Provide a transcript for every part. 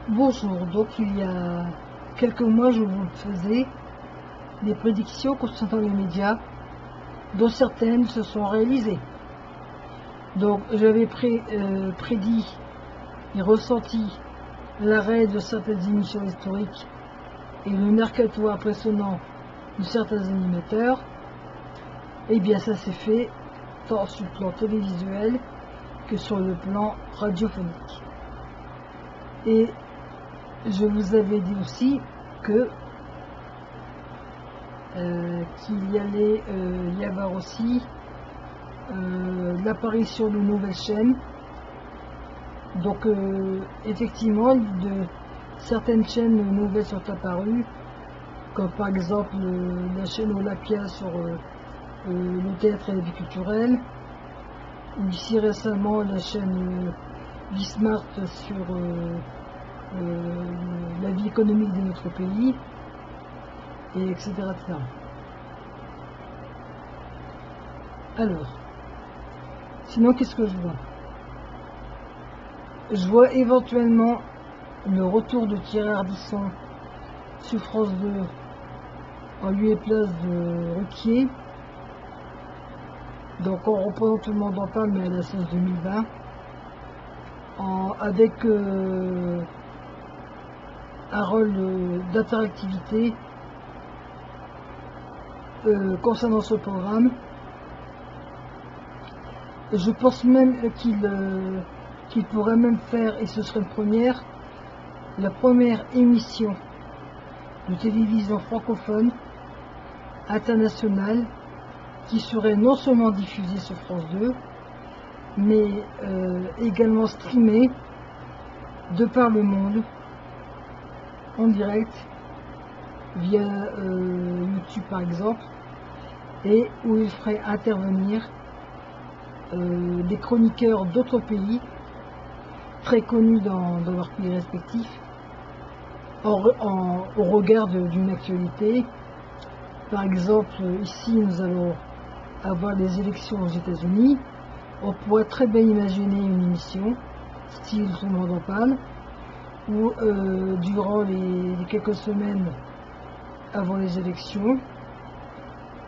Bonjour, donc il y a quelques mois je vous faisais des prédictions concernant les médias, dont certaines se sont réalisées. Donc j'avais prédit et ressenti l'arrêt de certaines émissions historiques et le mercato impressionnant de certains animateurs. Et bien ça s'est fait tant sur le plan télévisuel que sur le plan radiophonique. Et je vous avais dit aussi que qu'il y allait y avoir aussi l'apparition de nouvelles chaînes. Donc effectivement, certaines chaînes nouvelles sont apparues, comme par exemple la chaîne Olympia sur le théâtre et la vie culturelle, ou ici récemment la chaîne Bismart sur la vie économique de notre pays, et etc., etc. Alors, sinon qu'est-ce que je vois? Je vois éventuellement le retour de Thierry Ardisson sur France 2 en lieu et place de Ruquier. Donc en reprenant Tout le monde en parle, mais à la sauce 2020, avec un rôle d'interactivité concernant ce programme. Je pense même qu'il pourrait même faire, et ce serait une première, la première émission de télévision francophone internationale qui serait non seulement diffusée sur France 2, mais également streamée de par le monde en direct via YouTube par exemple, et où il ferait intervenir des chroniqueurs d'autres pays très connus dans leurs pays respectifs au regard d'une actualité. Par exemple, ici nous allons avoir les élections aux États-Unis. On pourrait très bien imaginer une émission style Tout le monde en parle, où durant les quelques semaines avant les élections,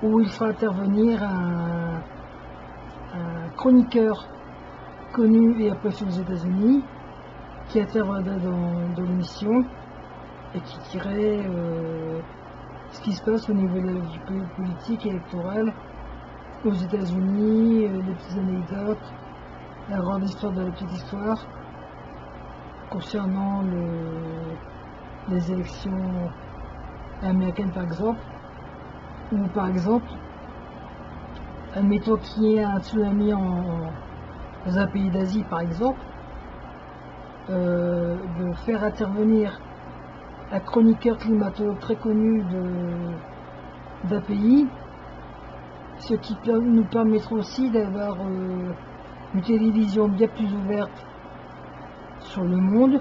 où il fera intervenir un chroniqueur connu et apprécié aux États-Unis, qui interviendra dans l'émission et qui dirait ce qui se passe au niveau de la vie politique et électorale aux États-Unis, les petites anecdotes, la grande histoire de la petite histoire concernant les élections américaines par exemple, ou par exemple, admettons qu'il y ait un tsunami dans un pays d'Asie par exemple, de faire intervenir un chroniqueur climatologue très connu d'un pays, ce qui nous permettra aussi d'avoir une télévision bien plus ouverte sur le monde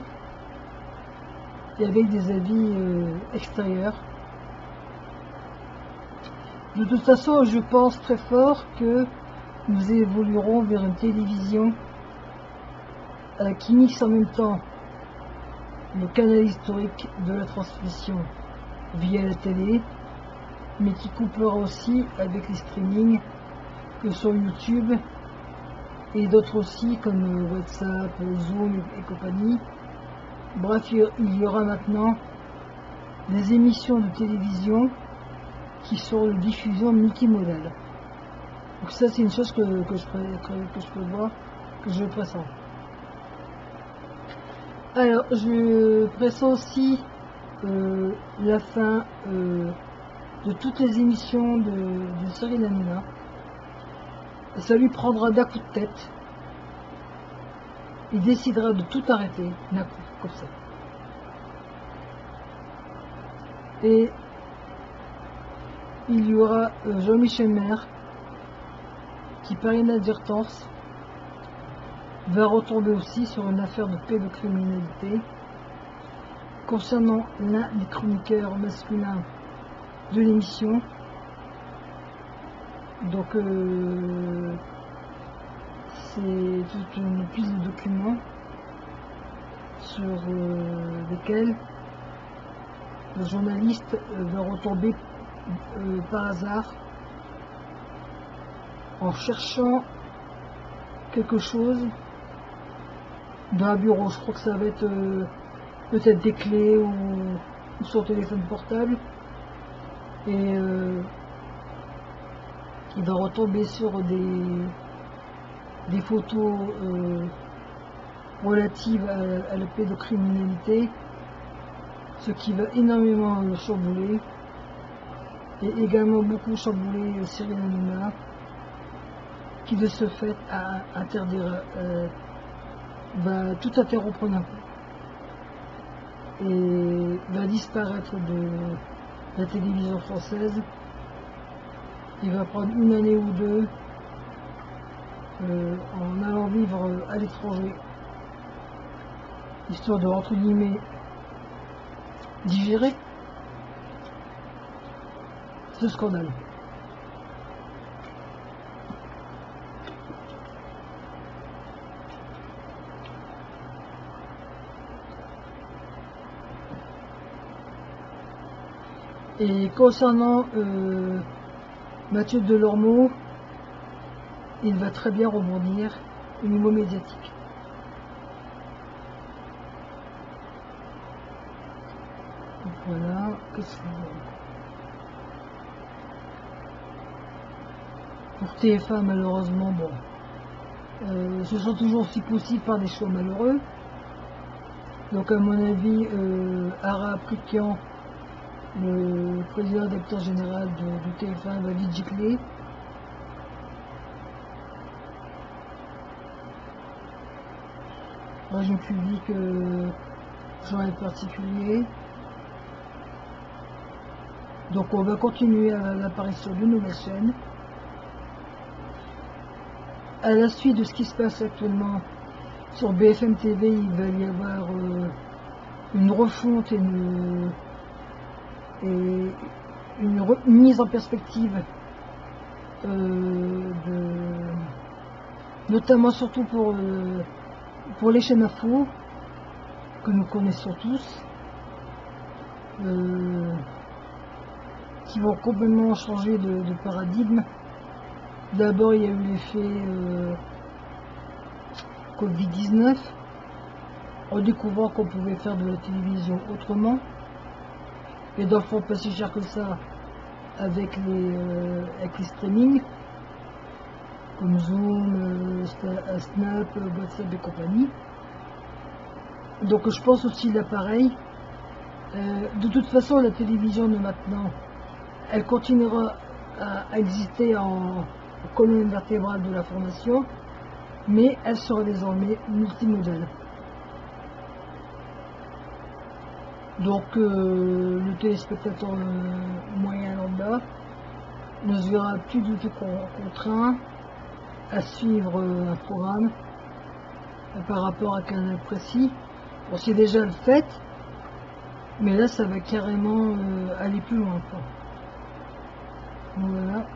et avec des avis extérieurs. De toute façon, je pense très fort que nous évoluerons vers une télévision qui mixe en même temps le canal historique de la transmission via la télé, mais qui couplera aussi avec les streamings que sont YouTube et d'autres aussi comme WhatsApp, Zoom et compagnie. Bref, il y aura maintenant des émissions de télévision qui seront de diffusion multimodale. Donc ça, c'est une chose que je prévois, que je pressens. Alors, je pressens aussi la fin de toutes les émissions de Cyril Hanouna. Ça lui prendra d'un coup de tête. Il décidera de tout arrêter d'un coup, comme ça. Et il y aura Jean-Michel Maire qui, par inadvertance, va retomber aussi sur une affaire de pédocriminalité concernant l'un des chroniqueurs masculins de l'émission. Donc c'est toute une pile de documents sur lesquels le journaliste va retomber par hasard en cherchant quelque chose dans un bureau. Je crois que ça va être peut-être des clés ou son téléphone portable, et il va retomber sur des photos relatives à la pédocriminalité, ce qui va énormément le chambouler, et également beaucoup chambouler Cyril Hanouna, qui de ce fait va tout interrompre d'un coup et va disparaître de la télévision française. Il va prendre une année ou deux en allant vivre à l'étranger, histoire de, entre guillemets, digérer ce scandale. Et concernant Mathieu Delormeau, il va très bien rebondir au niveau médiatique. Donc voilà, qu'est-ce que pour TF1, malheureusement, bon, ce sont toujours aussi possible par des choix malheureux. Donc à mon avis, Ara Aprikian, le président directeur général de TF1, va vite gicler. Régime public, genre particulier. Donc on va continuer à l'apparition de nouvelles chaînes. À la suite de ce qui se passe actuellement sur BFM TV, il va y avoir une refonte et une mise en perspective, notamment surtout pour les chaînes info que nous connaissons tous, qui vont complètement changer de paradigme. D'abord, il y a eu l'effet Covid-19, en découvrant qu'on pouvait faire de la télévision autrement, et dans le fond pas si cher que ça avec les streamings comme Zoom, Snap, WhatsApp et compagnie. Donc je pense aussi l'appareil. De toute façon, la télévision de maintenant, elle continuera à exister en colonne vertébrale de l'information, mais elle sera désormais multimodale. Donc le téléspectateur moyen lambda ne se verra plus du tout contraint à suivre un programme par rapport à un canal précis. Bon, c'est déjà le fait, mais là ça va carrément aller plus loin, quoi. Donc, voilà.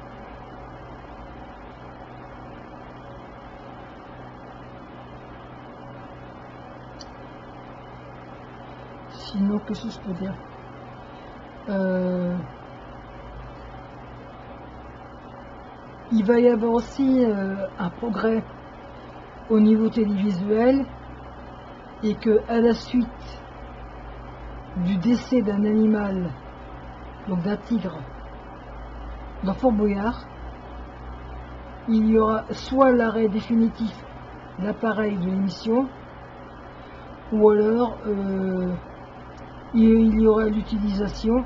Sinon, qu'est-ce que je peux dire? Il va y avoir aussi un progrès au niveau télévisuel, et que à la suite du décès d'un animal, donc d'un tigre, dans Fort Boyard, il y aura soit l'arrêt définitif de l'appareil de l'émission, ou alors il y aura l'utilisation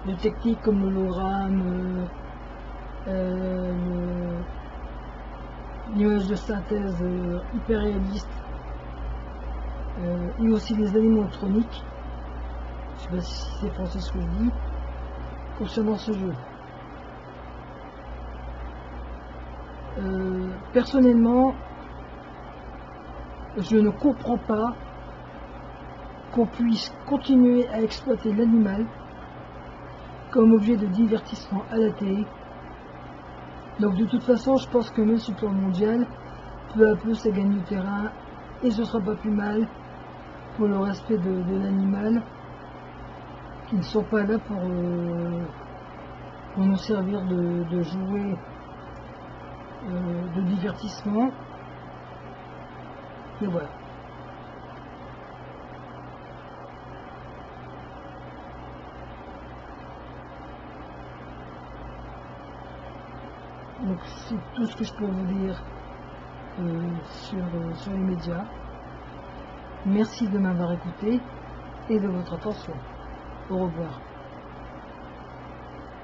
de techniques comme l'hologramme, l'image de synthèse hyper réaliste, et aussi les animatroniques. Je sais pas si c'est français ce que je dis concernant ce jeu. Personnellement, je ne comprends pas qu'on puisse continuer à exploiter l'animal comme objet de divertissement à la télé. Donc de toute façon, je pense que même sur le plan mondial, peu à peu ça gagne du terrain et ce sera pas plus mal pour le respect de l'animal, qui ne sont pas là pour nous servir de jouets de divertissement. Et voilà. Donc c'est tout ce que je peux vous dire sur les médias. Merci de m'avoir écouté et de votre attention. Au revoir.